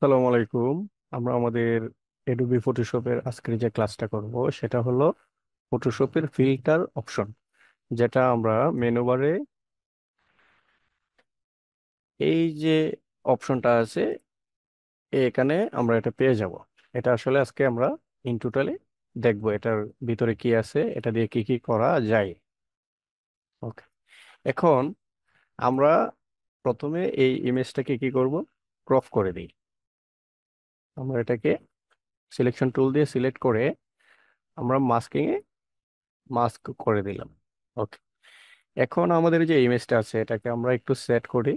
আসসালামু আলাইকুম। আমরা আমাদের এডোবি ফটোশপের আজকের যে ক্লাসটা করব সেটা হলো ফটোশপের ফিল্টার অপশন, যেটা আমরা মেনু বারে এই যে অপশনটা আছে এখানে আমরা এটা পেয়ে যাব। এটা আসলে আজকে আমরা ইন টোটালি দেখবো এটার ভিতরে কি আছে, এটা দিয়ে কি কি করা যায়। ওকে, এখন আমরা প্রথমে এই ইমেজটাকে কি করব, ক্রপ করে দিই। আমরা এটাকে সিলেকশন টুল দিয়ে সিলেক্ট করে আমরা মাস্কিং এ মাস্ক করে দিলাম। ওকে, এখন আমাদের যে ইমেজটা আছে এটাকে আমরা একটু সেট করি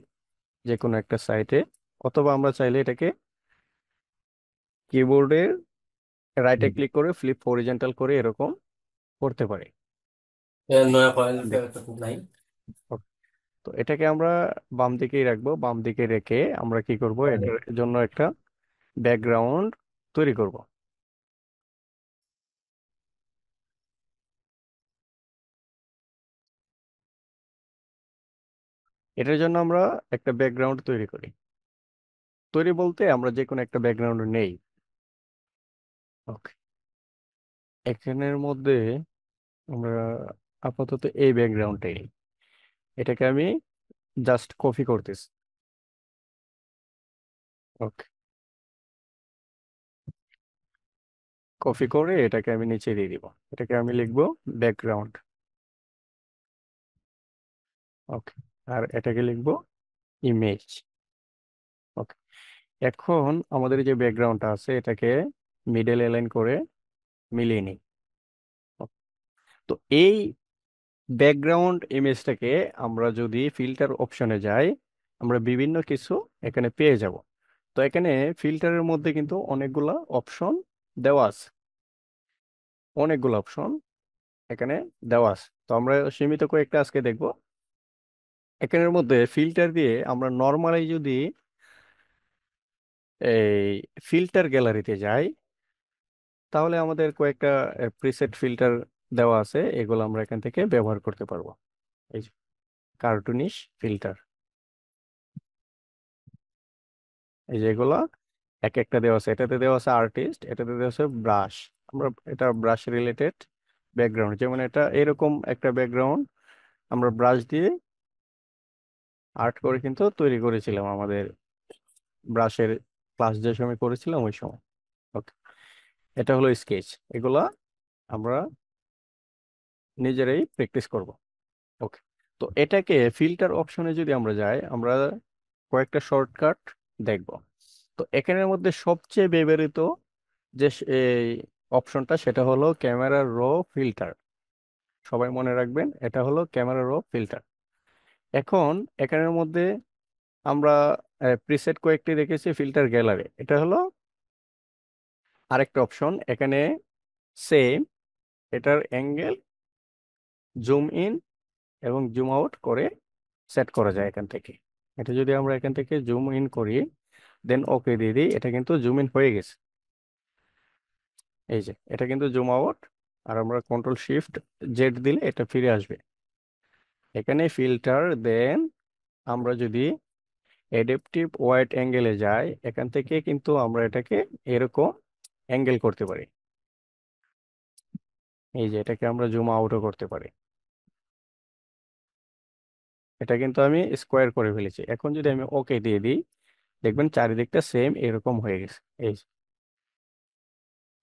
যে কোনো একটা সাইটে, অথবা আমরা চাইলে এটাকে কিবোর্ডের রাইটে ক্লিক করে ফ্লিপ হরিজন্টাল করে এরকম করতে পারি। নয়া কয়েল দেখ, নাই। okay, তো এটাকে আমরা বাম দিকেই রাখবো। বাম দিকে রেখে আমরা কি করব, এটার জন্য একটা ব্যাকগ্রাউন্ড তৈরি করব। এটার জন্য আমরা একটা ব্যাকগ্রাউন্ড তৈরি করি। তৈরি বলতে আমরা যে কোনো একটা ব্যাকগ্রাউন্ড নেই। ওকে, এখানের মধ্যে আমরা আপাতত এই ব্যাকগ্রাউন্ডটাই নিই। এটাকে আমি জাস্ট কপি করতেছি। ওকে, কপি করে এটাকে আমি নিচে দিয়ে দিব। এটাকে আমি লিখবো ব্যাকগ্রাউন্ড। ওকে, আর এটাকে লিখবো ইমেজ। ওকে, এখন আমাদের যে ব্যাকগ্রাউন্ডটা আছে এটাকে মিডল অ্যালাইন করে মিলিয়ে নিই। Okay, তো এই ব্যাকগ্রাউন্ড ইমেজটাকে আমরা যদি ফিল্টার অপশনে যাই, আমরা বিভিন্ন কিছু এখানে পেয়ে যাব। তো এখানে ফিল্টারের মধ্যে কিন্তু অনেকগুলা অপশন দেওয়া আছে। অনেকগুলো অপশন এখানে দেওয়া আছে, তো আমরা সীমিত কয়েকটা আজকে দেখব। এখানের মধ্যে ফিল্টার দিয়ে আমরা নর্মালি যদি এই ফিল্টার গ্যালারিতে যাই, তাহলে আমাদের কয়েকটা প্রিসেট ফিল্টার দেওয়া আছে, এগুলো আমরা এখান থেকে ব্যবহার করতে পারবো। এই যে কার্টুনিশ ফিল্টার, এই যে এগুলো এক একটা দেওয়া আছে। এটাতে দেওয়া আছে আর্টিস্ট, এটাতে দেওয়া আছে ব্রাশ। আমরা এটা ব্রাশ রিলেটেড ব্যাকগ্রাউন্ড, যেমন এটা এরকম একটা ব্যাকগ্রাউন্ড আমরা ব্রাশ দিয়ে আর্ট করে কিন্তু তৈরি করেছিলাম আমাদের ব্রাশের ক্লাস যে সময় করেছিলাম ওই সময়। ওকে, এটা হলো স্কেচ। এগুলা আমরা নিজেরাই প্র্যাকটিস করব। ওকে, তো এটাকে ফিল্টার অপশনে যদি আমরা যাই, আমরা কয়েকটা শর্টকাট দেখব। তো এখানের মধ্যে সবচেয়ে ব্যবহৃত যে এই অপশনটা সেটা হলো ক্যামেরা র ফিল্টার। সবাই মনে রাখবেন, এটা হলো ক্যামেরা র ফিল্টার। এখন এখানের মধ্যে আমরা প্রিসেট কয়েকটি দেখেছি। ফিল্টার গ্যালারি এটা হলো আরেকটা অপশন। এখানে সেম, এটার অ্যাঙ্গেল জুম ইন এবং জুম আউট করে সেট করা যায় এখান থেকে। এটা যদি আমরা এখান থেকে জুম ইন করি দেন ওকে দিয়ে দিই, এটা কিন্তু জুম ইন হয়ে গেছে। এই যে এটা কিন্তু জুম আউট। আর আমরা কন্ট্রোল শিফট জেড দিলে এটা ফিরে আসবে। এখানে ফিল্টার দেন আমরা যদি অ্যাডাপটিভ ওয়াইড অ্যাঙ্গেলে যাই, এখান থেকে কিন্তু আমরা এটাকে এরকম অ্যাঙ্গেল করতে পারি। এই যে এটাকে আমরা জুম আউটও করতে পারি। এটা কিন্তু আমি স্কোয়ার করে ফেলেছি। এখন যদি আমি ওকে দিয়ে দিই, দেখবেন চারিদিকটা সেম এরকম হয়ে গেছে। এই যে।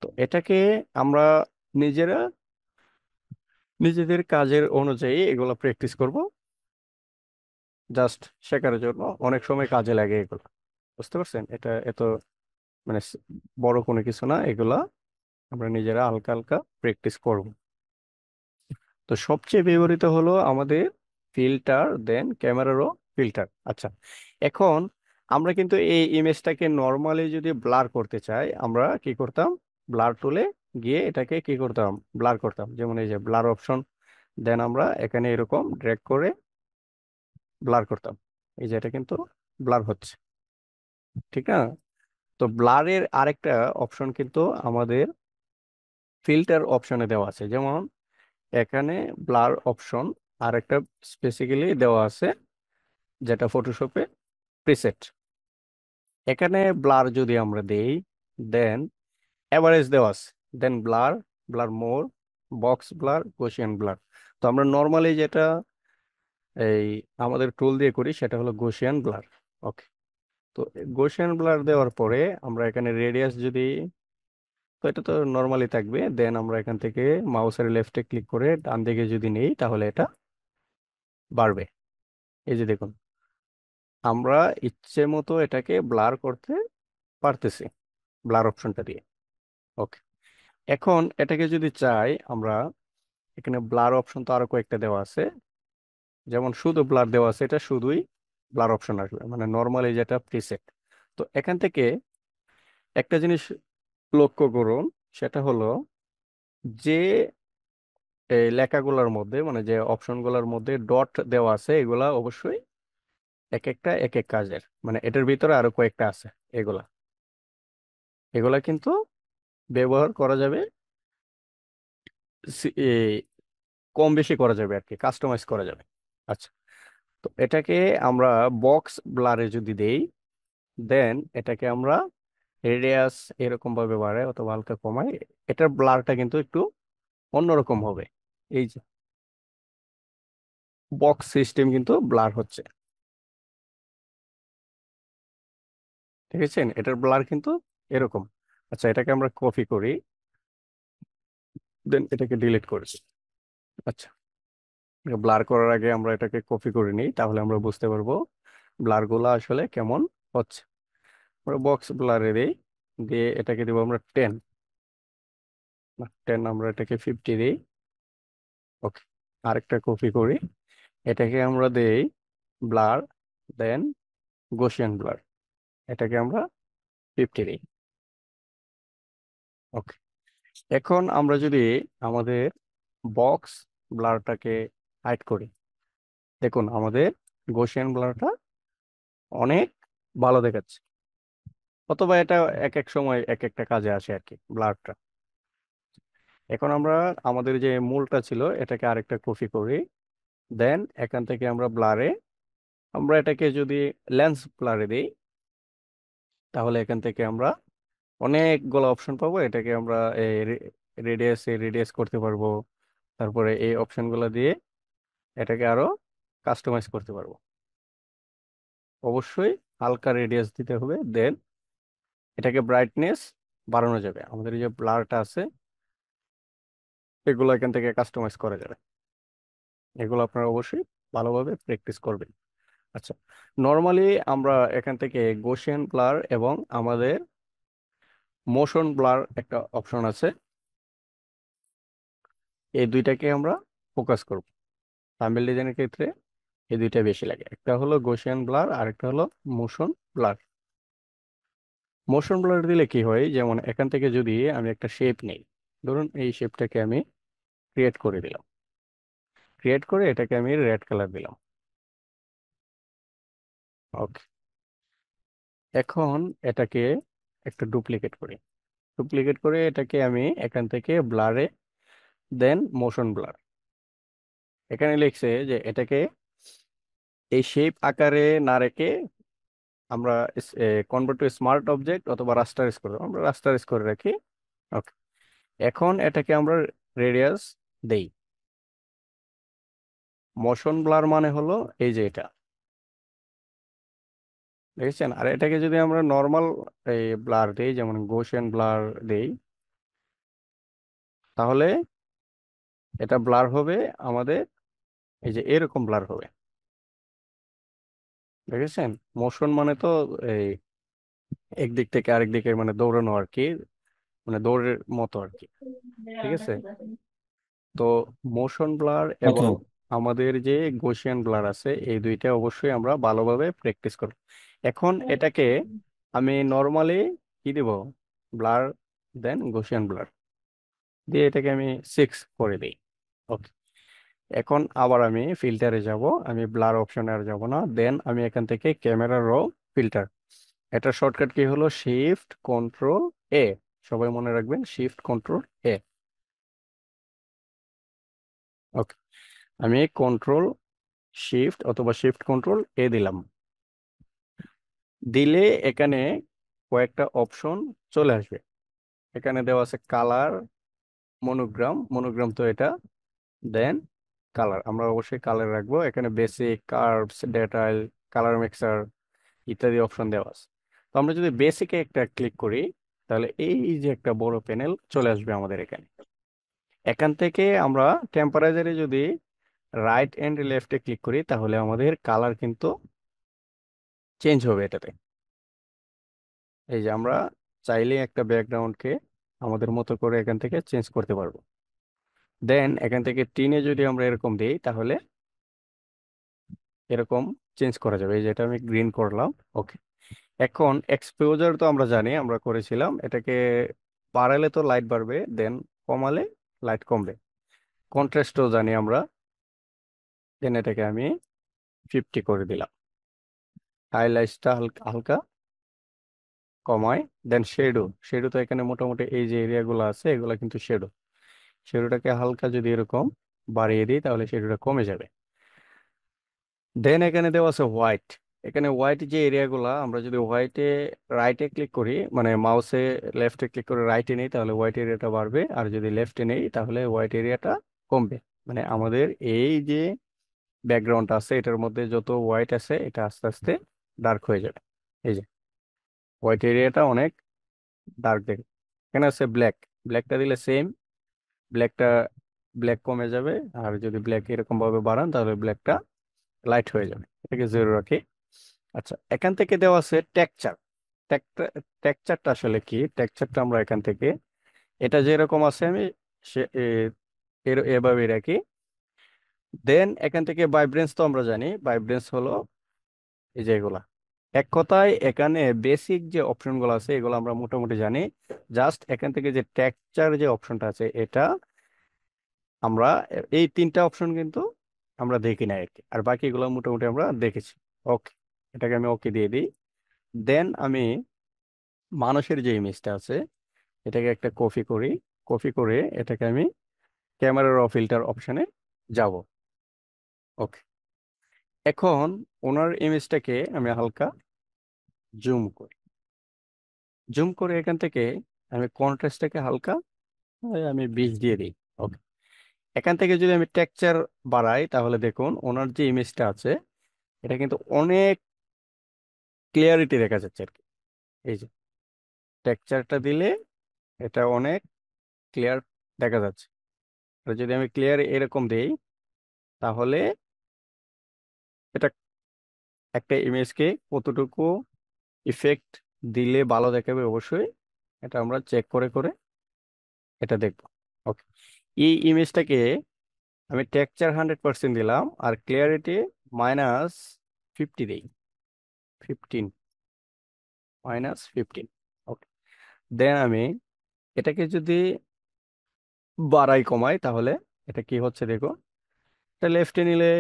তো এটাকে আমরা নিজেরা নিজেদের কাজের অনুযায়ী এগুলো প্র্যাকটিস করব, জাস্ট শেখার জন্য। অনেক সময় কাজে লাগে এগুলো, বুঝতে পারছেন? এটা এত মানে বড় কোনো কিছু না, এগুলা আমরা নিজেরা হালকা হালকা প্র্যাকটিস করব। তো সবচেয়ে ব্যবহৃত হলো আমাদের ফিল্টার দেন ক্যামেরারও ফিল্টার। আচ্ছা, এখন আমরা কিন্তু এই ইমেজটাকে নর্মালি যদি ব্লার করতে চাই, আমরা কি করতাম, ব্লার টুলে গিয়ে এটাকে কি করতাম, ব্লার করতাম। যেমন এই যে ব্লার অপশন, দেন আমরা এখানে এরকম ড্র্যাগ করে ব্লার করতাম। এই যে এটা কিন্তু ব্লার হচ্ছে, ঠিক না? তো ব্লারের আরেকটা অপশন কিন্তু আমাদের ফিল্টার অপশনে দেওয়া আছে। যেমন এখানে ব্লার অপশন আরেকটা স্পেসিক্যালি দেওয়া আছে, যেটা ফটোশপে প্রিসেট। এখানে ব্লার যদি আমরা দেই, দেন অ্যাভারেজ দেওয়া আছে, দেন ব্লার, ব্লার মোর, বক্স ব্লার, গসিয়ান ব্লার। তো আমরা নর্মালি যেটা এই আমাদের টুল দিয়ে করি সেটা হলো গসিয়ান ব্লার। ওকে। তো গসিয়ান ব্লার দেওয়ার পরে আমরা এখানে রেডিয়াস যদি, তো এটা তো নর্মালি থাকবে, দেন আমরা এখান থেকে মাউসের লেফটে ক্লিক করে ডান দিকে যদি নেই তাহলে এটা বাড়বে। এই যে দেখুন, আমরা ইচ্ছে মতো এটাকে ব্লার করতে পারতেছি ব্লার অপশনটা দিয়ে। ওকে। এখন এটাকে যদি চাই আমরা, এখানে ব্লার অপশন তো আরো কয়েকটা দেওয়া আছে, যেমন শুধু ব্লার দেওয়া আছে, এটা শুধুই ব্লার অপশন আসবে, মানে নর্মালি যেটা প্রিসেট। তো এখান থেকে একটা জিনিস লক্ষ্য করুন, সেটা হলো যে এই লেখাগুলোর মধ্যে, মানে যে অপশনগুলোর মধ্যে ডট দেওয়া আছে, এগুলা অবশ্যই এক একটা এক এক কাজের, মানে এটার ভিতরে আরো কয়েকটা আছে, এগুলা এগুলা কিন্তু ব্যবহার করা যাবে, কম বেশি করা যাবে আর কি, কাস্টমাইজ করা যাবে। আচ্ছা। তো এটাকে আমরা বক্স ব্লারে যদি দেই, দেন এটাকে আমরা রেডিয়াস এরকম ভাবে বাড়াই অথবা হালকা কমাই, এটার ব্লারটা কিন্তু একটু অন্যরকম হবে। এই যে বক্স সিস্টেম কিন্তু ব্লার হচ্ছে, ঠিক আছে, এটার ব্লার কিন্তু এরকম। আচ্ছা, এটাকে আমরা কপি করি, দেন এটাকে ডিলিট করেছি। আচ্ছা, ব্লার করার আগে আমরা এটাকে কপি করে নিই, তাহলে আমরা বুঝতে পারবো ব্লার গুলা আসলে কেমন হচ্ছে। আমরা বক্স ব্লারে দিই, দিয়ে এটাকে দিব আমরা 10, 10 আমরা এটাকে 50 দিই। ওকে। আরেকটা কপি করি, এটাকে আমরা দেই ব্লার, দেন গসিয়ান ব্লার, এটাকে আমরা 50 দিই। ওকে। এখন আমরা যদি আমাদের বক্স ব্লারটাকে হাইড করি, দেখুন আমাদের গসিয়ান ব্লারটা অনেক ভালো দেখাচ্ছে, অথবা এটা এক এক সময় এক একটা কাজে আসে আর কি ব্লারটা। এখন আমরা আমাদের যে মূলটা ছিল এটাকে আরেকটা কপি করি, দেন এখান থেকে আমরা ব্লারে, আমরা এটাকে যদি লেন্স ব্লারে দিই, তাহলে এখান থেকে আমরা অনেকগুলো অপশন পাবো, এটাকে আমরা রেডিয়াস করতে পারবো, তারপরে এই অপশনগুলো দিয়ে এটাকে আরো কাস্টমাইজ করতে পারবো। অবশ্যই হালকা রেডিয়াস দিতে হবে, দেন এটাকে ব্রাইটনেস বাড়ানো যাবে, আমাদের এই যে ব্লারটা আছে এগুলো এখান থেকে কাস্টমাইজ করা যাবে। এগুলো আপনারা অবশ্যই ভালোভাবে প্র্যাকটিস করবেন। আচ্ছা, নর্মালি আমরা এখান থেকে গৌসিয়ান ব্লার এবং আমাদের মোশন ব্লার একটা অপশন আছে, এই দুইটাকে আমরা ফোকাস করব থাম্বনেল ডিজাইনের ক্ষেত্রে। এই দুইটা বেশি লাগে, একটা হলো গৌসিয়ান ব্লার আর একটা হলো মোশন ব্লার। মোশন ব্লার দিলে কি হয়, যেমন এখান থেকে যদি আমি একটা শেপ নেই, ধরুন এই শেপটাকে আমি ক্রিয়েট করে দিলাম, ক্রিয়েট করে এটাকে আমি রেড কালার দিলাম। ওকে। এখন এটাকে একটা ডুপ্লিকেট করি, ডুপ্লিকেট করে এটাকে আমি এখান থেকে ব্লারে, দেন মোশন ব্লার, এখানে লিখছে যে এটাকে এই শেপ আকারে না রেখে আমরা কনভার্ট টু স্মার্ট অবজেক্ট অথবা রাস্টারাইজ করে, আমরা রাস্টারাইজ করে রাখি। ওকে। এখন এটাকে আমরা রেডিয়াস দেই। মোশন ব্লার মানে হলো এই যে এটা, দেখেছেন। আর এটাকে যদি আমরা নর্মাল এই ব্লার দেই, যেমন গৌসিয়ান ব্লার দেই, তাহলে এটা ব্লার হবে আমাদের এই যে এরকম ব্লার হবে, দেখেছেন। মোশন মানে তো এই একদিক থেকে আরেক দিকে মানে দৌড়ানো আর কি, মানে দৌড়ের মতো আর কি, ঠিক আছে। তো মোশন ব্লার এবং আচ্ছা। আমাদের যে গৌসিয়ান ব্লার আছে, এই দুইটা অবশ্যই আমরা ভালোভাবে প্র্যাকটিস করব। এখন এটাকে আমি নর্মালি কি দিব, ব্লার, দেন গৌসিয়ান ব্লার দিয়ে এটাকে আমি 6 করে দিই। ওকে। এখন আবার আমি ফিল্টারে যাব, আমি ব্লার অপশনে আর যাব না, দেন আমি এখান থেকে ক্যামেরা র ফিল্টার, এটা শর্টকাট কি হলো শিফট কন্ট্রোল এ, সবাই মনে রাখবেন শিফট কন্ট্রোল এ। ওকে। আমি কন্ট্রোল শিফট অথবা শিফট কন্ট্রোল এ দিলাম, দিলে এখানে কয়েকটা অপশন চলে আসবে। এখানে দেওয়া আছে কালার, মনোগ্রাম, মনোগ্রাম তো এটা, দেন কালার, আমরা অবশ্যই কালার রাখবো। এখানে বেসিক, কার্ভস, ডেটাইল, কালার মিক্সার ইত্যাদি অপশন দেওয়া আছে। তো আমরা যদি বেসিকে একটা ক্লিক করি, তাহলে এই যে একটা বড় প্যানেল চলে আসবে আমাদের এখানে। এখান থেকে আমরা টেম্পারেচারে যদি রাইট এন্ড লেফটে ক্লিক করি, তাহলে আমাদের কালার কিন্তু চেঞ্জ হবে এটাতে। এই যে আমরা চাইলে একটা ব্যাকগ্রাউন্ডকে আমাদের মতো করে এখান থেকে চেঞ্জ করতে পারবো। দেন এখান থেকে টিনে যদি আমরা এরকম দিই, তাহলে এরকম চেঞ্জ করা যাবে। এই যেটা আমি গ্রিন করলাম। ওকে। এখন এক্সপোজার তো আমরা জানি, আমরা করেছিলাম এটাকে বাড়ালে তো লাইট বাড়বে, দেন কমালে লাইট কমবে। কন্ট্রাস্টও জানি আমরা, দেন এটাকে আমি 50 করে দিলাম। হাইলাইটসটা হালকা হালকা কমায়। দেন শেডো, শেডো তো এখানে মোটামুটি এই যে এরিয়াগুলো আছে এগুলো কিন্তু শেডো, শেডোটাকে হালকা যদি এরকম বাড়িয়ে দিই, তাহলে শেডোটা কমে যাবে। দেন এখানে দেওয়া আছে হোয়াইট। এখানে হোয়াইট যে এরিয়াগুলা, আমরা যদি হোয়াইটে রাইটে ক্লিক করি, মানে মাউসে লেফটে ক্লিক করে রাইটে নেই, তাহলে হোয়াইট এরিয়াটা বাড়বে, আর যদি লেফটে নেই তাহলে হোয়াইট এরিয়াটা কমবে। মানে আমাদের এই যে ব্যাকগ্রাউন্ড আছে এটার মধ্যে যত হোয়াইট আছে এটা আস্তে আস্তে ডার্ক হয়ে যাবে। এই যে হোয়াইট এরিয়াটা অনেক ডার্ক দেখে। এখানে আছে ব্ল্যাক, ব্ল্যাকটা দিলে সেম, ব্ল্যাকটা ব্ল্যাক কমে যাবে। আর যদি ব্ল্যাক এরকম ভাবে বাড়ান, তাহলে ব্ল্যাকটা লাইট হয়ে যাবে। এটাকে জিরো রাখি। আচ্ছা, এখান থেকে দেওয়া আছে টেক্সচার। টেক্সচারটা আসলে কি? টেক্সচারটা আমরা এখান থেকে এটা যেরকম আছে আমি এভাবেই রাখি। দেন এখান থেকে ভাইব্রেন্স তো আমরা জানি, ভাইব্রেন্স হলো এই যে এগুলা। এক কথায় এখানে বেসিক যে অপশনগুলো আছে এগুলো আমরা মোটামুটি জানি। জাস্ট এখান থেকে যে টেক্সচার যে অপশনটা আছে এটা আমরা এই তিনটা অপশন কিন্তু আমরা দেখি না আর কি, আর বাকিগুলো মোটামুটি আমরা দেখেছি। ওকে, এটাকে আমি ওকে দিয়ে দিই। দেন আমি মানুষের যে ইমেজটা আছে এটাকে একটা কপি করি। কপি করে এটাকে আমি ক্যামেরা র ফিল্টার অপশনে যাব। ওকে। এখন ওনার ইমেজটাকে আমি হালকা জুম করি। জুম করে এখান থেকে আমি কন্ট্রাস্টটাকে হালকা আমি 20 দিয়ে দিই। ওকে। এখান থেকে যদি আমি টেক্সচার বাড়াই, তাহলে দেখুন ওনার যে ইমেজটা আছে এটা কিন্তু অনেক ক্লিয়ারিটি দেখা যাচ্ছে আর কি। এই যে টেক্সচারটা দিলে এটা অনেক ক্লিয়ার দেখা যাচ্ছে। আর যদি আমি ক্লিয়ার এরকম দেই, তাহলে এটা একটা ইমেজকে কতটুকু ইফেক্ট দিলে ভালো দেখাবে অবশ্যই এটা আমরা চেক করে করে এটা দেখবো। ওকে। এই ইমেজটাকে আমি টেক্সচার 100% দিলাম, আর ক্লিয়ারিটি -50 দিই। 15, -15। ওকে। দেন আমি এটাকে যদি বাড়াই কমাই, তাহলে এটা কি হচ্ছে দেখো। এটা লেফটে নিলে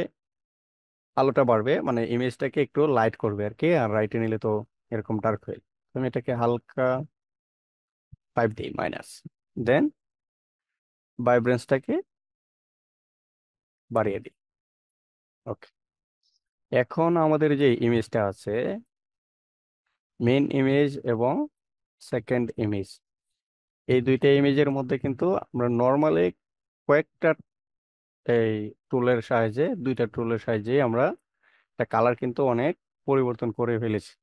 আলোটা বাড়বে, মানে ইমেজটাকে একটু লাইট করবে আর কি, আর রাইটে নিলে তো এরকম ডার্ক হয়ে। তো আমি এটাকে হালকা 5 দিই মাইনাস। দেন ভাইব্রেন্সটাকে বাড়িয়ে দিই। ওকে। এখন আমাদের যে ইমেজটা আছে, মেন ইমেজ এবং সেকেন্ড ইমেজ, এই দুইটা ইমেজের মধ্যে কিন্তু আমরা নর্মালি কয়েকটা এই টুলের সাহায্যে, দুইটা টুলের সাহায্যে আমরা একটা কালার কিন্তু অনেক পরিবর্তন করে ফেলেছি।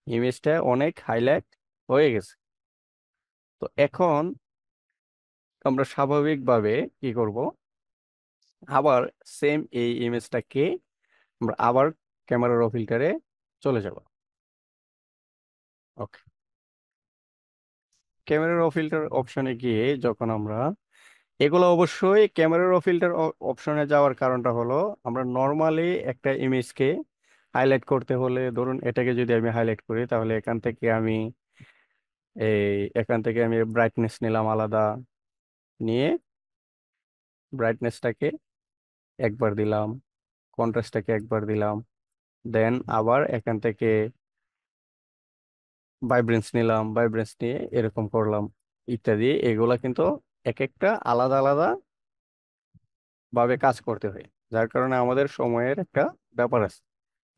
ইমেজটা অনেক হাইলাইট হয়ে গেছে। তো এখন আমরা স্বাভাবিকভাবে কি করব, আবার সেম এই ইমেজটাকে আমরা আবার ক্যামেরা র ফিল্টারে চলে যাব। ওকে। ক্যামেরা র ফিল্টার অপশনে গিয়ে যখন আমরা এগুলো, অবশ্যই ক্যামেরা র ফিল্টার অপশনে যাওয়ার কারণটা হলো আমরা নর্মালি একটা ইমেজকে হাইলাইট করতে হলে, ধরুন এটাকে যদি আমি হাইলাইট করি, তাহলে এখান থেকে আমি ব্রাইটনেস নিলাম আলাদা, নিয়ে ব্রাইটনেসটাকে একবার দিলাম, কন্ট্রাস্টটাকে একবার দিলাম, দেন আবার এখান থেকে ভাইব্রেন্স নিলাম, ভাইব্রেন্স নিয়ে এরকম করলাম ইত্যাদি। এগুলা কিন্তু এক একটা আলাদা আলাদা ভাবে কাজ করতে হয়, যার কারণে আমাদের সময়ের একটা ব্যাপার আছে।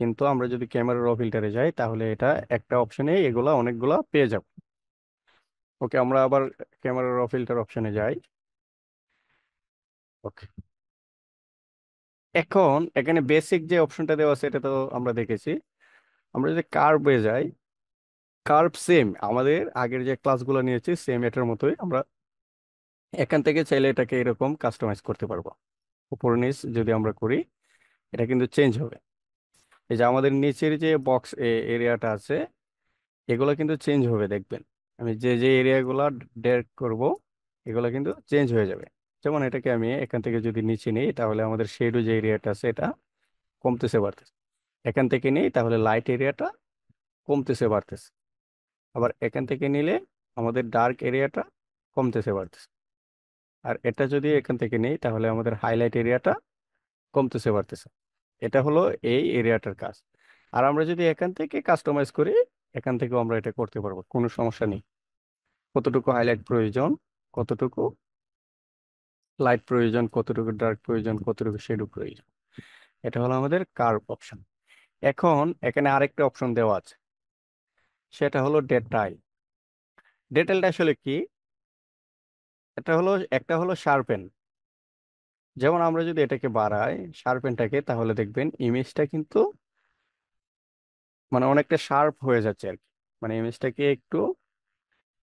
কিন্তু আমরা যদি ক্যামেরা র ফিল্টারে যাই তাহলে এটা একটা অপশনে এগুলা অনেকগুলা পেয়ে যাব। ওকে, আমরা আবার ক্যামেরা র ফিল্টার অপশনে যাই। ওকে, এখন এখানে বেসিক যে অপশনটা দেওয়া আছে এটা তো আমরা দেখেছি। আমরা যদি কার্ভে যাই, কার্ভ সেম আমাদের আগের যে ক্লাসগুলো নিয়েছি সেম এটার মতোই। আমরা এখান থেকে চাইলে এটাকে এরকম কাস্টমাইজ করতে পারবো। উপর নিচ যদি আমরা করি এটা কিন্তু চেঞ্জ হবে। এই যে আমাদের নিচের যে বক্স এরিয়াটা আছে এগুলো কিন্তু চেঞ্জ হবে দেখবেন। আমি যে যে এরিয়াগুলো ড্র্যাগ করব এগুলো কিন্তু চেঞ্জ হয়ে যাবে। যেমন এটাকে আমি এখান থেকে যদি নিচে নিই তাহলে আমাদের শেডো যে এরিয়াটা আছে এটা কমতেছে বাড়তেছে। এখান থেকে নিই তাহলে লাইট এরিয়াটা কমতেছে বাড়তেছে। আবার এখান থেকে নিলে আমাদের ডার্ক এরিয়াটা কমতেছে বাড়তেছে। আর এটা যদি এখান থেকে নেই তাহলে আমাদের হাইলাইট এরিয়াটা কমতেছে বাড়তেছে। এটা হলো এই এরিয়াটার কাজ। আর আমরা যদি এখান থেকে কাস্টমাইজ করি এখান থেকেও আমরা এটা করতে পারবো, কোনো সমস্যা নেই। কতটুকু হাইলাইট প্রয়োজন, কতটুকু লাইট প্রয়োজন, কতটুকু ডার্ক প্রয়োজন, কতটুকু শেডো প্রয়োজন, এটা হলো আমাদের কার্ভ অপশন। এখন এখানে আরেকটা অপশন দেওয়া আছে, সেটা হলো ডেটাইল। ডেটাইলটা আসলে কি? এটা হলো একটা হলো শার্পেন। যেমন আমরা যদি এটাকে বাড়াই শার্পেনটাকে তাহলে দেখবেন ইমেজটা কিন্তু মানে অনেকটা শার্প হয়ে যাচ্ছে আর কি। মানে ইমেজটাকে একটু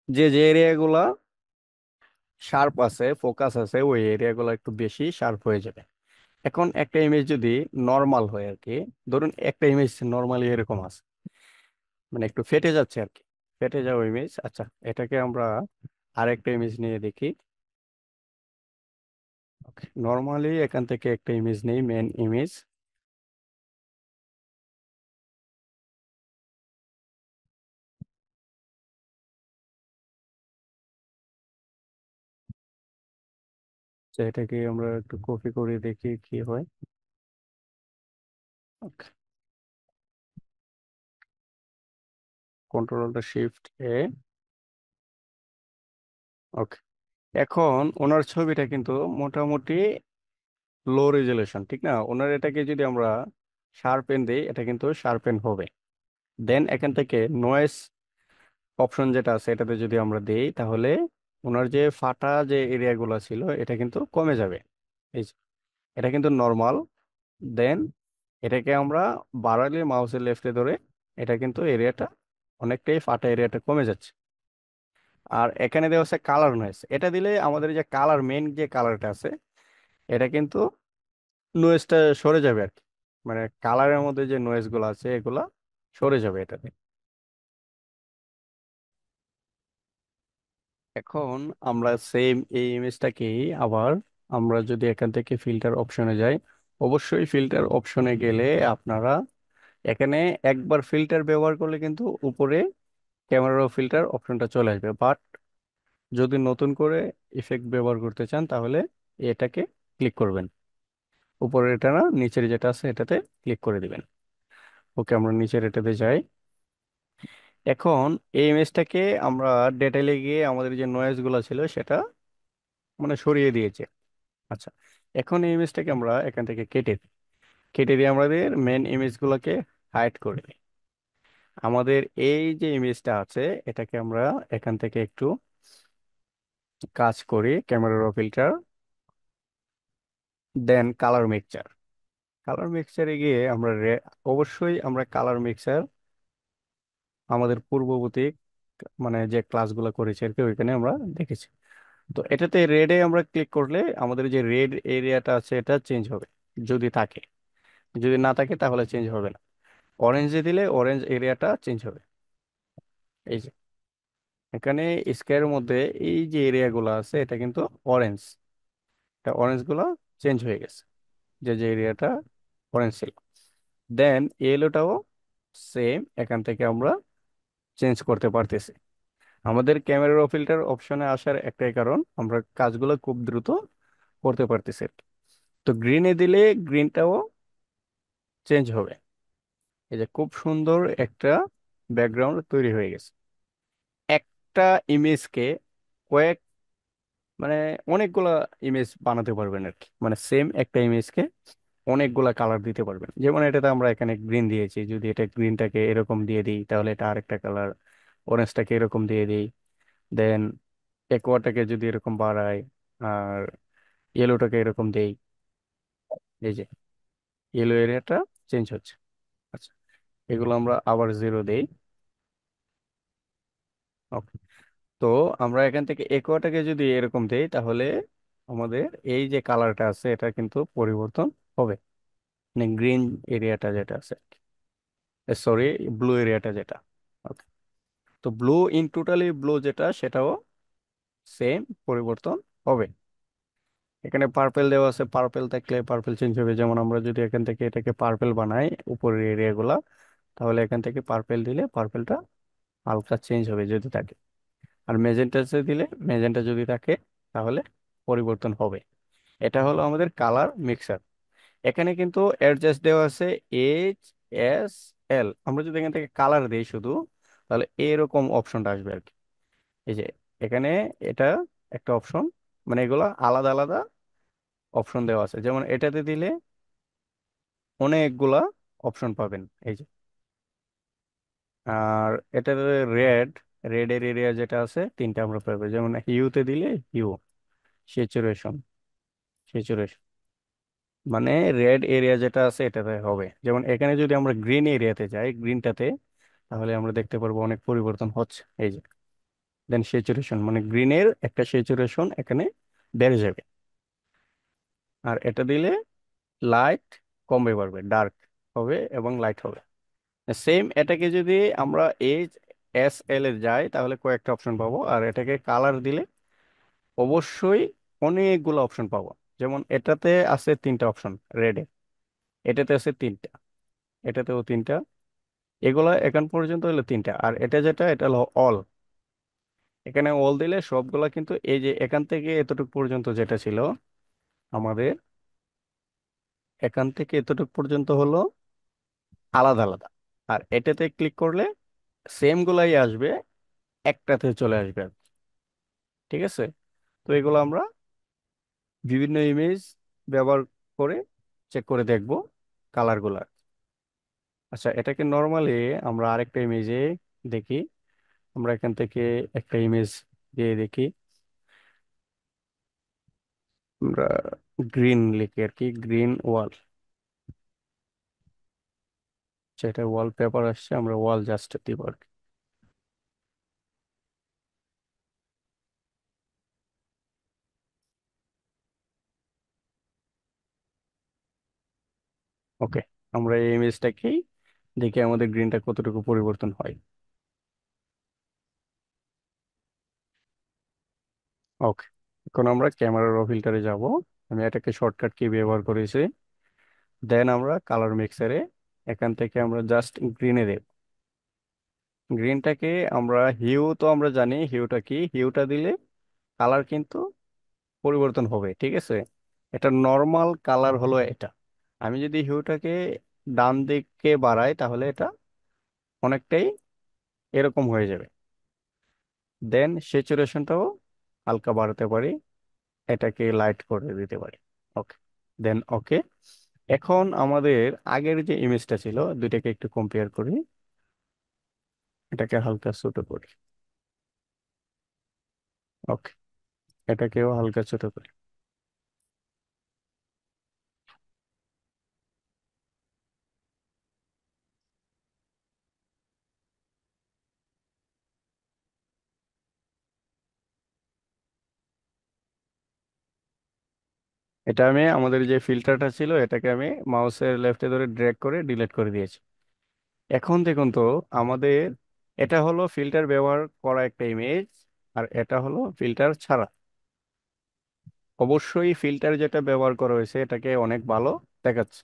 যে যে এরিয়াগুলা শার্প আছে, ফোকাস আছে, ওই এরিয়াগুলো একটু বেশি শার্প হয়ে যাবে। এখন একটা ইমেজ যদি নর্মাল হয় আর কি, ধরুন একটা ইমেজ নর্মালি এরকম আছে, মানে একটু ফেটে যাচ্ছে আর কি, ফেটে যাওয়া ইমেজ। আচ্ছা, এটাকে আমরা আরেকটা ইমেজ নিয়ে দেখি। ওকে, নর্মালি এখান থেকে একটা ইমেজ নেই, মেন ইমেজ। এটাকে আমরা একটু কপি করে দেখি কি হয়। ওকে, কন্ট্রোলটা শিফট এ। ওকে, এখন ওনার ছবিটা কিন্তু মোটামুটি লো রেজলিউশন, ঠিক না? ওনার এটাকে যদি আমরা শার্পেন দিই এটা কিন্তু শার্পেন হবে। দেন এখান থেকে নয়েস অপশন যেটা আছে এটাতে যদি আমরা দিই তাহলে ওনার যে ফাটা যে এরিয়াগুলো ছিল এটা কিন্তু কমে যাবে। এই যে, এটা কিন্তু নর্মাল। দেন এটাকে আমরা বাড়ালে মাউসের লেফটে ধরে এটা কিন্তু এরিয়াটা অনেকটাই ফাটা এরিয়াটা কমে যাচ্ছে। আর এখানে দেওয়া আছে কালার নয়েস, এটা দিলে আমাদের যে কালার মেন যে কালারটা আছে এটা কিন্তু নয়েজটা সরে যাবে আর কি। মানে কালারের মধ্যে যে নয়েজ গুলো আছে এগুলা সরে যাবে এটাতে। এখন আমরা সেম এই ইমেজটাকেই আবার আমরা যদি এখান থেকে ফিল্টার অপশনে যাই, অবশ্যই ফিল্টার অপশনে গেলে আপনারা এখানে একবার ফিল্টার ব্যবহার করলে কিন্তু উপরে ক্যামেরা ফিল্টার অপশনটা চলে আসবে। বাট যদি নতুন করে ইফেক্ট ব্যবহার করতে চান তাহলে এটাকে ক্লিক করবেন, উপরের এটা না নিচের যেটা আছে এটাতে ক্লিক করে দিবেন। ওকে, আমরা নিচের এটাতে যাই। এখন এই ইমেজটাকে আমরা ডিটেইলে গিয়ে আমাদের যে নয়েজ গুলো ছিল সেটা মানে সরিয়ে দিয়েছে। আচ্ছা, এখন এই ইমেজটাকে আমরা এখান থেকে কেটে দিই। কেটে দিয়ে আমাদের মেন ইমেজগুলোকে হাইড করে দিই। আমাদের এই যে ইমেজটা আছে এটাকে আমরা এখান থেকে একটু কাজ করি, ক্যামেরা র ফিল্টার, দেন কালার মিক্সচার। কালার মিক্সচারে গিয়ে আমরা অবশ্যই আমরা কালার মিক্সচার আমাদের পূর্ববর্তী মানে যে ক্লাসগুলো করেছি আর কি ওইখানে আমরা দেখেছি। তো এটাতে রেডে আমরা ক্লিক করলে আমাদের যে রেড এরিয়াটা আছে এটা চেঞ্জ হবে যদি থাকে। যদি না থাকে তাহলে চেঞ্জ হবে না। অরেঞ্জে দিলে অরেঞ্জ এরিয়াটা চেঞ্জ হবে। এই যে এখানে স্কোয়ারের মধ্যে এই যে এরিয়াগুলো আছে এটা কিন্তু অরেঞ্জ, এটা অরেঞ্জ গুলো চেঞ্জ হয়ে গেছে, যে যে এরিয়াটা অরেঞ্জ ছিল। দেন ইয়েলোটাও সেম, এখান থেকে আমরা চেঞ্জ করতে পারতেছি। আমাদের ক্যামেরা ফিল্টার অপশনে আসার একটাই কারণ আমরা কাজগুলো খুব দ্রুত করতে পারতেছি। তো গ্রিনে দিলে গ্রিনটাও চেঞ্জ হবে। এই যে খুব সুন্দর একটা ব্যাকগ্রাউন্ড তৈরি হয়ে গেছে। একটা ইমেজকে কয়েক মানে অনেকগুলা ইমেজ বানাতে পারবেন আর কি, মানে সেম একটা ইমেজকে অনেকগুলা কালার দিতে পারবেন। যেমন এটাতে আমরা এখানে গ্রিন দিয়েছি, যদি এটা গ্রিনটাকে এরকম দিয়ে দিই তাহলে এটা আরেকটা কালার, অরেঞ্জটাকে এরকম দিয়ে দিই, দেন একোয়াটাকে যদি এরকম বাড়াই, আর ইয়েলোটাকে এরকম দেই, এই যে ইয়েলো এরিয়াটা চেঞ্জ হচ্ছে। আচ্ছা, এগুলো আমরা আবার জিরো দেই। ওকে। তো আমরা এখান থেকে একোয়াটাকে যদি এরকম দেই তাহলে আমাদের এই যে কালারটা আছে এটা কিন্তু পরিবর্তন হবে, মানে গ্রিন এরিয়াটা যেটা আছে, সরি, ব্লু এরিয়াটা যেটা। ওকে। তো ব্লু ইন টোটালি ব্লু যেটা সেটাও সেম পরিবর্তন হবে। এখানে পার্পেল দেওয়া আছে, পার্পেল থাকলে পার্পেল চেঞ্জ হবে। যেমন আমরা যদি এখান থেকে এটাকে পার্পেল বানাই উপরের এরিয়াগুলা, তাহলে এখান থেকে পার্পেল দিলে পার্পেলটা হালকা চেঞ্জ হবে যদি থাকে। আর মেজেন্টা দিলে, মেজেন্টা যদি থাকে তাহলে পরিবর্তন হবে। এটা হলো আমাদের কালার মিক্সার। এখানে কিন্তু অ্যাডজাস্ট দেওয়া আছে HSL। আমরা যদি এখান থেকে কালার দিই শুধু, তাহলে এরকম অপশনটা আসবে আর কি। এই যে এখানে এটা একটা অপশন, মানে এগুলো আলাদা আলাদা অপশন দেওয়া আছে। যেমন এটাতে দিলে অনেকগুলা অপশন পাবেন, এই যে। আর এটাতে রেড, রেডের এরিয়া যেটা আছে তিনটা আমরা পাবো। যেমন হিউতে দিলে হিউ, স্যাচুরেশন, স্যাচুরেশন মানে রেড এরিয়া যেটা আছে এটাতে হবে। যেমন এখানে যদি আমরা গ্রিন এরিয়াতে যাই, গ্রিনটাতে, তাহলে আমরা দেখতে পারবো অনেক পরিবর্তন হচ্ছে, এই যে। দেন স্যাচুরেশন মানে গ্রিনের একটা স্যাচুরেশন এখানে বেড়ে যাবে। আর এটা দিলে লাইট কমবে, বাড়বে, ডার্ক হবে এবং লাইট হবে। সেম এটাকে যদি আমরা HSL এ যাই তাহলে কয়েকটা অপশন পাবো। আর এটাকে কালার দিলে অবশ্যই অনেকগুলো অপশন পাবো। যেমন এটাতে আছে তিনটা অপশন রেডে, এটাতে আছে তিনটা, এটাতেও তিনটা, এগুলা এখন পর্যন্ত হলো তিনটা। আর এটা যেটা, এটা হলো অল। এখানে অল দিলে সবগুলা কিন্তু এই যে এখান থেকে এতটুকু পর্যন্ত যেটা ছিল আমাদের, এখান থেকে এতটুকু পর্যন্ত হলো আলাদা আলাদা। আর এটাতে ক্লিক করলে সেম গুলাই আসবে, একটাতে চলে আসবে আর কি। ঠিক আছে। তো এগুলো আমরা বিভিন্ন ইমেজ ব্যবহার করে চেক করে দেখব কালারগুলা। আচ্ছা, এটাকে নর্মালি আমরা আরেকটা ইমেজে দেখি। আমরা এখান থেকে একটা ইমেজ দিয়ে দেখি। আমরা গ্রিন লিখি আর কি, গ্রিন ওয়াল, যেটা ওয়াল পেপার আসছে আমরা ওয়াল জাস্ট দিব আর কি। ওকে। আমরা এই ইমেজটাকেই দেখি আমাদের গ্রিনটা কতটুকু পরিবর্তন হয়। ওকে। এখন আমরা ক্যামেরা র ফিল্টারে যাব। আমি এটাকে শর্টকাট কি ব্যবহার করেছি। দেন আমরা কালার মিক্সারে এখান থেকে আমরা জাস্ট গ্রিনে দেব। গ্রিনটাকে আমরা হিউ, তো আমরা জানি হিউটা কি, হিউটা দিলে কালার কিন্তু পরিবর্তন হবে, ঠিক আছে। এটা নর্মাল কালার হলো এটা। আমি যদি হিউটাকে ডান দিকে বাড়াই তাহলে এটা অনেকটাই এরকম হয়ে যাবে। দেন স্যাচুরেশনটাও হালকা বাড়াতে পারি, এটাকে লাইট করে দিতে পারি। ওকে। দেন ওকে। এখন আমাদের আগের যে ইমেজটা ছিল দুইটাকে একটু কম্পেয়ার করি। এটাকে হালকা ছোট করি। ওকে। এটাকেও হালকা ছোট করি। এটা আমি আমাদের যে ফিল্টারটা ছিল এটাকে আমি মাউসের লেফটে ধরে ড্র্যাগ করে ডিলিট করে দিয়েছি। এখন দেখুন তো আমাদের, এটা হলো ফিল্টার ব্যবহার করা একটা ইমেজ, আর এটা হলো ফিল্টার ছাড়া। অবশ্যই ফিল্টার যেটা ব্যবহার করা হয়েছে এটাকে অনেক ভালো দেখাচ্ছে।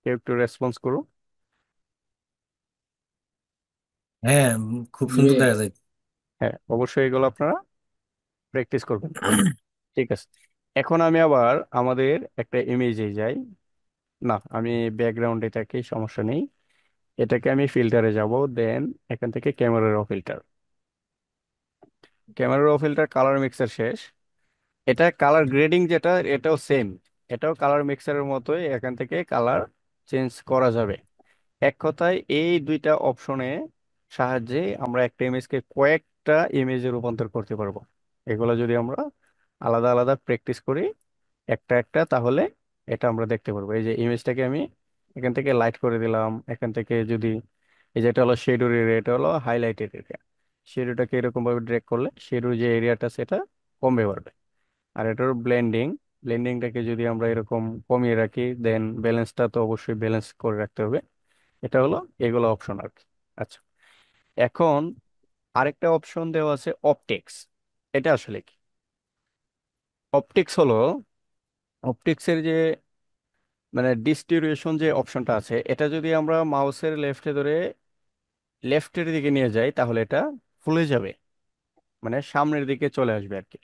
কেউ একটু রেসপন্স করুন। হ্যাঁ, খুব সুন্দর দেখা ইয়েস। যায়। হ্যাঁ, অবশ্যই এগুলো আপনারা প্র্যাকটিস করবেন। ঠিক আছে। এখন আমি আবার আমাদের একটা ইমেজে যাই। না, আমি ব্যাকগ্রাউন্ড, এটাকে সমস্যা নেই, এটাকে আমি ফিল্টারে যাব। দেন এখান থেকে ক্যামেরা র ফিল্টার, ক্যামেরা র ফিল্টার কালার মিক্সার শেষ। এটা কালার গ্রেডিং যেটা, এটাও সেম। এটাও কালার মিক্সারের মতোই, এখান থেকে কালার চেঞ্জ করা যাবে। এক কথায় এই দুইটা অপশনে সাহায্যে আমরা একটা ইমেজকে কয়েকটা ইমেজে রূপান্তর করতে পারবো। এগুলো যদি আমরা আলাদা আলাদা প্র্যাকটিস করি একটা একটা, তাহলে এটা আমরা দেখতে পারবো। এই যে ইমেজটাকে আমি এখান থেকে লাইট করে দিলাম, এখান থেকে যদি এই যে এটা হলো শেডোর এরিয়া, এটা হলো হাইলাইটেড এরিয়া। শেডোটাকে এরকম ভাবে ড্রেগ করলে শেডোর যে এরিয়াটা সেটা কমবে বাড়বে। আর এটার ব্লেন্ডিং, ব্লেন্ডিংটাকে যদি আমরা এরকম কমিয়ে রাখি, দেন ব্যালেন্সটা তো অবশ্যই ব্যালেন্স করে রাখতে হবে। এটা হলো এগুলো অপশন আর কি। আচ্ছা, এখন আরেকটা অপশন দেওয়া আছে অপটিক্স। এটা আসলে কি? অপটিক্স হলো, অপটিক্সের যে মানে ডিস্ট্রিবিউশন যে অপশনটা আছে, এটা যদি আমরা মাউসের লেফটে ধরে লেফটের দিকে নিয়ে যাই তাহলে এটা ফুলে যাবে, মানে সামনের দিকে চলে আসবে আর কি।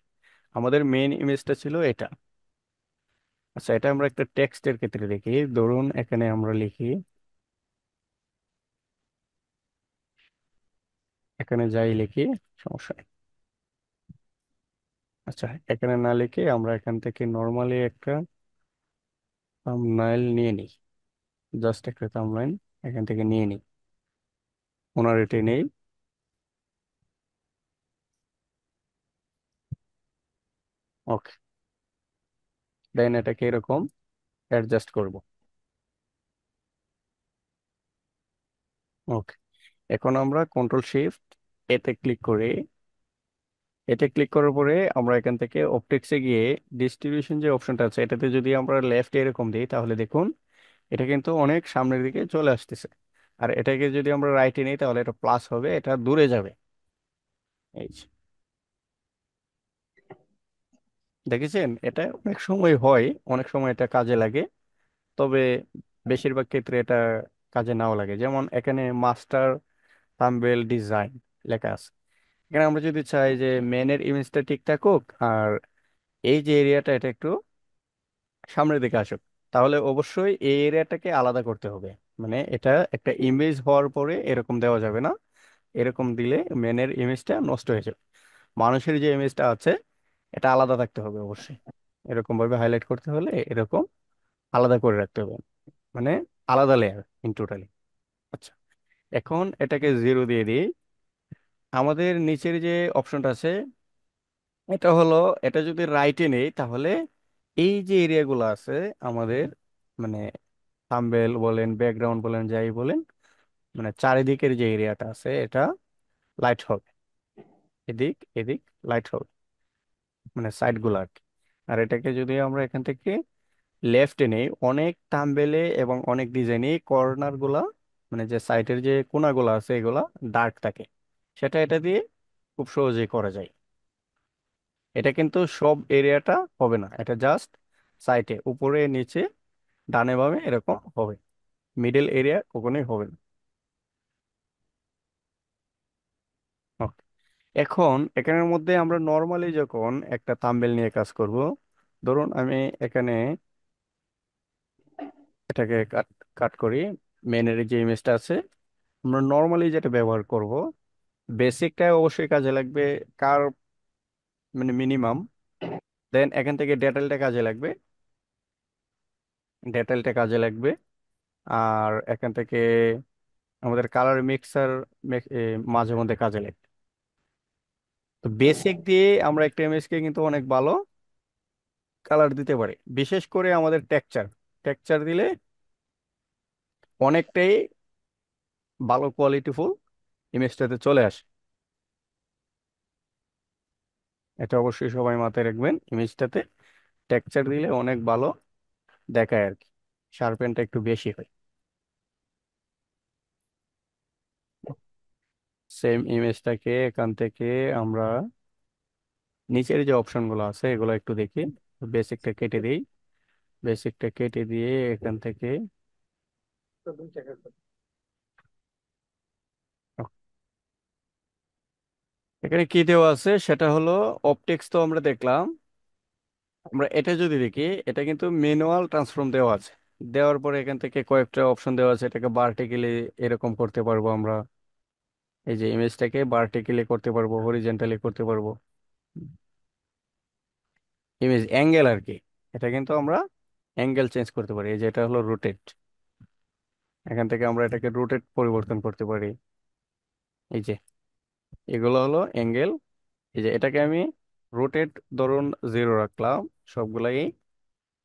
আমাদের মেইন ইমেজটা ছিল এটা। আচ্ছা, এটা আমরা একটা টেক্সটের ক্ষেত্রে দেখি। ধরুন এখানে আমরা লিখি, এখানে যাই লিখি, সমস্যা নেই। আচ্ছা, এখানে না লিখে আমরা এখান থেকে নর্মালি একটা থাম্বনেইল নিয়ে নিই। জাস্ট একটা থাম্বনেইল এখান থেকে নিয়ে নিই, ওনার এটি নেই। ওকে, দেন এটাকে এরকম অ্যাডজাস্ট করব। ওকে, এখন আমরা কন্ট্রোল শিফট এতে ক্লিক করি। এতে ক্লিক করার পরে আমরা এখান থেকে অপটিক্সে গিয়ে ডিস্ট্রিবিউশন যে অপশনটা আছে এটাতে যদি আমরা লেফট এরকম দিই তাহলে দেখুন এটা কিন্তু অনেক সামনের দিকে চলে আসতেছে। আর এটাকে যদি আমরা রাইটে নিই তাহলে এটা প্লাস হবে, এটা দূরে যাবে। এই যে, দেখেছেন এটা অনেক সময় হয়, অনেক সময় এটা কাজে লাগে। তবে বেশিরভাগ ক্ষেত্রে এটা কাজে নাও লাগে। যেমন এখানে মাস্টার থাম্বনেইল ডিজাইন লেখা আছে। এখানে আমরা যদি চাই যে মেনের ইমেজটা ঠিক থাকুক আর এই যে এরিয়াটা এটা একটু সামনের দিকে আসুক, তাহলে অবশ্যই এই এরিয়াটাকে আলাদা করতে হবে। মানে এটা একটা ইমেজ হওয়ার পরে এরকম দেওয়া যাবে না। এরকম দিলে মেনের ইমেজটা নষ্ট হয়ে যাবে। মানুষের যে ইমেজটা আছে এটা আলাদা থাকতে হবে অবশ্যই। এরকম ভাবে হাইলাইট করতে হলে এরকম আলাদা করে রাখতে হবে, মানে আলাদা লেয়ার ইন টোটালি। আচ্ছা, এখন এটাকে জিরো দিয়ে দিই। আমাদের নিচের যে অপশনটা আছে এটা হলো, এটা যদি রাইটে নেই তাহলে এই যে এরিয়াগুলো আছে আমাদের, মানে থাম্বনেইল বলেন ব্যাকগ্রাউন্ড বলেন যাই বলেন, মানে চারিদিকের যে এরিয়াটা আছে এটা লাইট হবে। এদিক এদিক লাইট হবে, মানে সাইড গুলো আর কি। আর এটাকে যদি আমরা এখান থেকে লেফটে নেই, অনেক থাম্বনেইলে এবং অনেক ডিজাইনে কর্নার গুলা, মানে যে সাইডের যে কোনাগুলো আছে এগুলা ডার্ক থাকে, সেটা এটা দিয়ে খুব সহজেই করা যায়। এটা কিন্তু সব এরিয়াটা হবে না, এটা জাস্ট সাইডে উপরে নিচে ডানে বামে এরকম হবে, মিডল এরিয়া কখনোই হবে না। Okay. এখন এখানের মধ্যে আমরা নর্মালি যখন একটা থাম্বনেইল নিয়ে কাজ করব, ধরুন আমি এখানে এটাকে কাট কাট করি, মেনের যে ইমেজটা আছে আমরা নর্মালি যেটা ব্যবহার করব, বেসিকটা অবশ্যই কাজে লাগবে, কার মানে মিনিমাম। দেন এখান থেকে ডিটেলটা কাজে লাগবে, ডিটেলটা কাজে লাগবে। আর এখান থেকে আমাদের কালার মিক্সার মাঝে মধ্যে কাজে লাগবে। তো বেসিক দিয়ে আমরা একটা ইমেজকে কিন্তু অনেক ভালো কালার দিতে পারি। বিশেষ করে আমাদের টেক্সচার, টেক্সচার দিলে অনেকটাই ভালো কোয়ালিটিফুল ইমেজটাতে চলে আসে। এটা অবশ্যই সবাই মাথায় রাখবেন, ইমেজটাতে টেক্সচার দিলে অনেক ভালো দেখায় আর কি, শার্পেনটা একটু বেশি হয়। সেম ইমেজটাকে এখান থেকে আমরা নিচের যে অপশনগুলো আছে এগুলো একটু দেখি। বেসিকটা কেটে দিই, বেসিকটা কেটে দিয়ে এখান থেকে এখানে কি দেওয়া আছে সেটা হলো অপটিক্স, তো আমরা দেখলাম। আমরা এটা যদি দেখি, এটা কিন্তু ম্যানুয়াল ট্রান্সফর্ম দেওয়া আছে। দেওয়ার পরে এখান থেকে কয়েকটা অপশন দেওয়া আছে, এটাকে ভার্টিক্যালি এরকম করতে পারবো আমরা। এই যে ইমেজটাকে ভার্টিক্যালি করতে পারবো, হরিজন্টালি করতে পারবো। ইমেজ অ্যাঙ্গেল আর কি, এটা কিন্তু আমরা অ্যাঙ্গেল চেঞ্জ করতে পারি, এই যে এটা হলো রোটেট, এখান থেকে আমরা এটাকে রোটেট পরিবর্তন করতে পারি। এই যে এগুলো হলো অ্যাঙ্গেল। এই যে এটাকে আমি রোটেট ধরুন 0 রাখলাম, সবগুলাই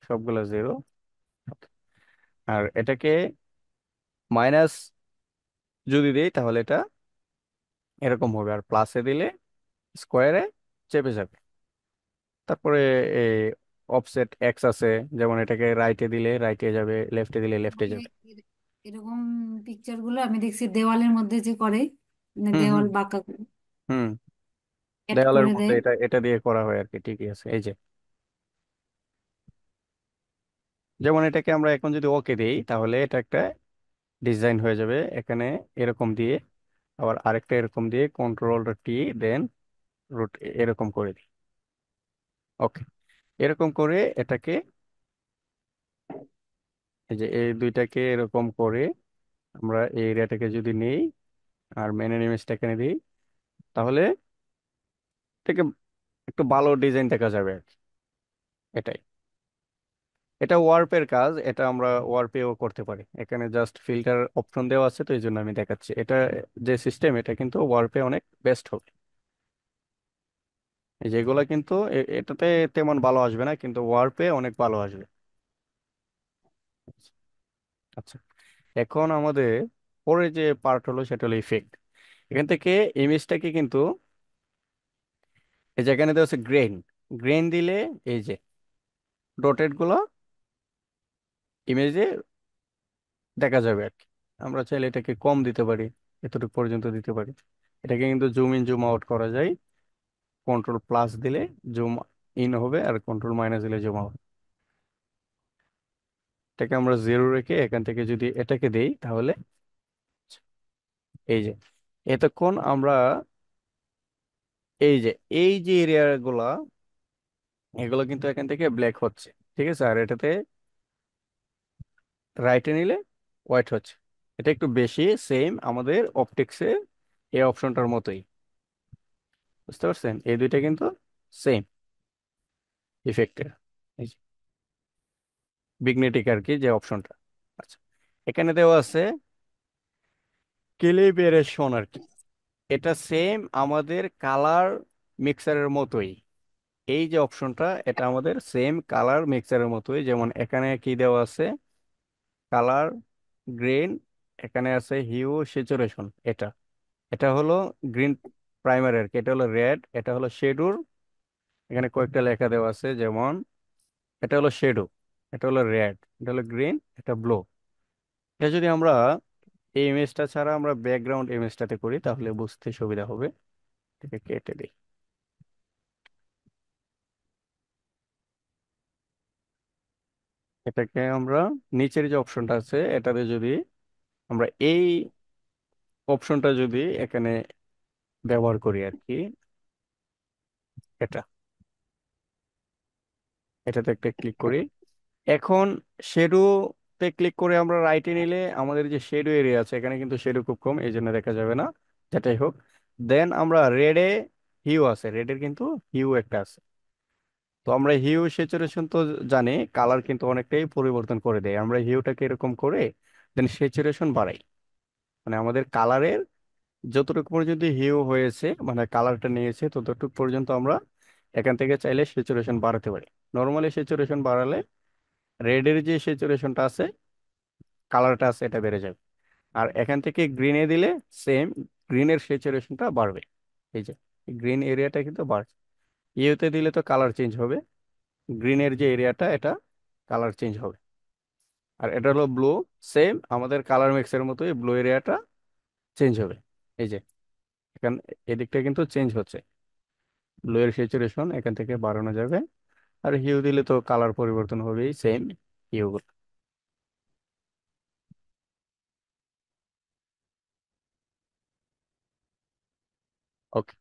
সবগুলা 0। আর এটাকে মাইনাস যদি দিই তাহলে এটা এরকম হবে, আর প্লাসে দিলে স্কোয়ারে চেপে যাবে। তারপরে এই অফসেট এক্স আছে, যেমন এটাকে রাইটে দিলে রাইটে যাবে, লেফটে দিলে লেফটে মানে যাবে। এরকম পিকচার গুলো আমি দেখছি দেওয়ালের মধ্যে যে করে, মানে হুম হুম দেওয়াল বাঁকা হুম। অ্যাড দেওয়ালের করে মধ্যে দেয়। এটা এটা দিয়ে করা হয় আর কি, ঠিকই আছে। এই যে যেমন এটাকে আমরা এখন যদি ওকে দিই তাহলে এটা একটা ডিজাইন হয়ে যাবে এখানে, এরকম দিয়ে, আবার আরেকটা এরকম দিয়ে কন্ট্রোল টি, দেন রুট, এরকম করে দিই। ওকে, এরকম করে এটাকে, এই যে এই দুইটাকে এরকম করে আমরা এই এরিয়াটাকে যদি নেই আর মেন ইমেজটা এখানে দিই, তাহলে এটাকে একটু ভালো ডিজাইন দেখা যাবে আর কি। এটাই, এটা ওয়ার্পের কাজ, এটা আমরা ওয়ার্পেও করতে পারি। এখানে জাস্ট ফিল্টার অপশন দেওয়া আছে, তো এই জন্য আমি দেখাচ্ছি এটা। যে সিস্টেম, এটা কিন্তু ওয়ার্পে অনেক বেস্ট হবে। এই যেগুলো কিন্তু এটাতে তেমন ভালো আসবে না, কিন্তু ওয়ার্পে অনেক ভালো আসবে। আচ্ছা, এখন আমাদের পরে যে পার্ট হলো সেটা হলো ইফেক্ট। এখান থেকে ইমেজটাকে কিন্তু, এই যে এখানে দেওয়া আছে গ্রেন, গ্রেন দিলে এই যে ডটেড গুলো ইমেজে দেখা যাবে আর কি। আমরা চাইলে এটাকে কম দিতে পারি, এতটুকু পর্যন্ত দিতে পারি। এটাকে কিন্তু জুম ইন জুম আউট করা যায়, কন্ট্রোল প্লাস দিলে জুম ইন হবে, আর কন্ট্রোল মাইনাস দিলে জুম আউট। এটাকে আমরা 0 রেখে এখান থেকে যদি এটাকে দেই তাহলে এই যে এতক্ষণ আমরা এই যে এই যে এরিয়া গুলা, এগুলো কিন্তু এখান থেকে ব্ল্যাক হচ্ছে, ঠিক আছে। আর এটাতে রাইটে নিলে হোয়াইট হচ্ছে। এটা একটু বেশি সেম আমাদের অপটিক্সে এই অপশনটার মতোই, বুঝতে পারছেন? এই দুইটা কিন্তু সেম ইফেক্টের, এই যে বিগনেটিক আর কি যে অপশনটা। আচ্ছা, এখানে দেওয়া আছে ক্যালিব্রেশন আর কি, এটা সেম আমাদের কালার মিক্সারের মতোই। এই যে অপশনটা, এটা আমাদের সেম কালার মিক্সারের মতোই। যেমন এখানে কি দেওয়া আছে, কালার গ্রেন, এখানে আছে হিউ স্যাচুরেশন। এটা এটা হলো গ্রিন প্রাইমার আর কি, এটা হলো রেড, এটা হলো শেডুর। এখানে কয়েকটা লেখা দেওয়া আছে, যেমন এটা হলো শেডো, এটা হলো রেড, এটা হলো গ্রিন, এটা ব্লু। এটা যদি আমরা এই ইমেজটা ছাড়া আমরা ব্যাকগ্রাউন্ড ইমেজটাতে করি তাহলে বুঝতে সুবিধা হবে। এটাকে কেটে দিই। এটাকে আমরা নিচের যে অপশনটা আছে এটাতে যদি আমরা এই অপশনটা যদি এখানে ব্যবহার করি আর কি, এটা, এটাতে একটা ক্লিক করি। এখন শেডোতে ক্লিক করে আমরা রাইটে নিলে আমাদের যে শেডো এরিয়া আছে, এখানে কিন্তু শেডো খুব কম, এই জন্য দেখা যাবে না। যেটাই হোক, দেন আমরা রেডে হিউ আছে, রেডের কিন্তু হিউ একটা আছে। তো আমরা হিউ স্যাচুরেশন তো জানি, কালার কিন্তু অনেকটাই পরিবর্তন করে দেয়। আমরা হিউটাকে এরকম করে দেন স্যাচুরেশন বাড়াই, মানে আমাদের কালারের যতটুকু পর্যন্ত হিউ হয়েছে, মানে কালারটা নিয়েছে ততটুকু পর্যন্ত আমরা এখান থেকে চাইলে স্যাচুরেশন বাড়াতে পারি। নর্মালি স্যাচুরেশন বাড়ালে রেডের যে স্যাচুরেশনটা আছে, কালারটা আছে, এটা বেড়ে যাবে। আর এখান থেকে গ্রিনে দিলে সেম গ্রিনের স্যাচুরেশনটা বাড়বে। এই যে গ্রিন এরিয়াটা কিন্তু বাড়ছে। ইউতে দিলে তো কালার চেঞ্জ হবে, গ্রিনের যে এরিয়াটা এটা কালার চেঞ্জ হবে। আর এটা হলো ব্লু, সেম আমাদের কালার মিক্সের মতোই ব্লু এরিয়াটা চেঞ্জ হবে। এই যে এখান এদিকটা কিন্তু চেঞ্জ হচ্ছে, ব্লু এর স্যাচুরেশন এখান থেকে বাড়ানো যাবে। আর হিউ দিলে তো কালার পরিবর্তন হবেই, সেম হিউ। ওকে,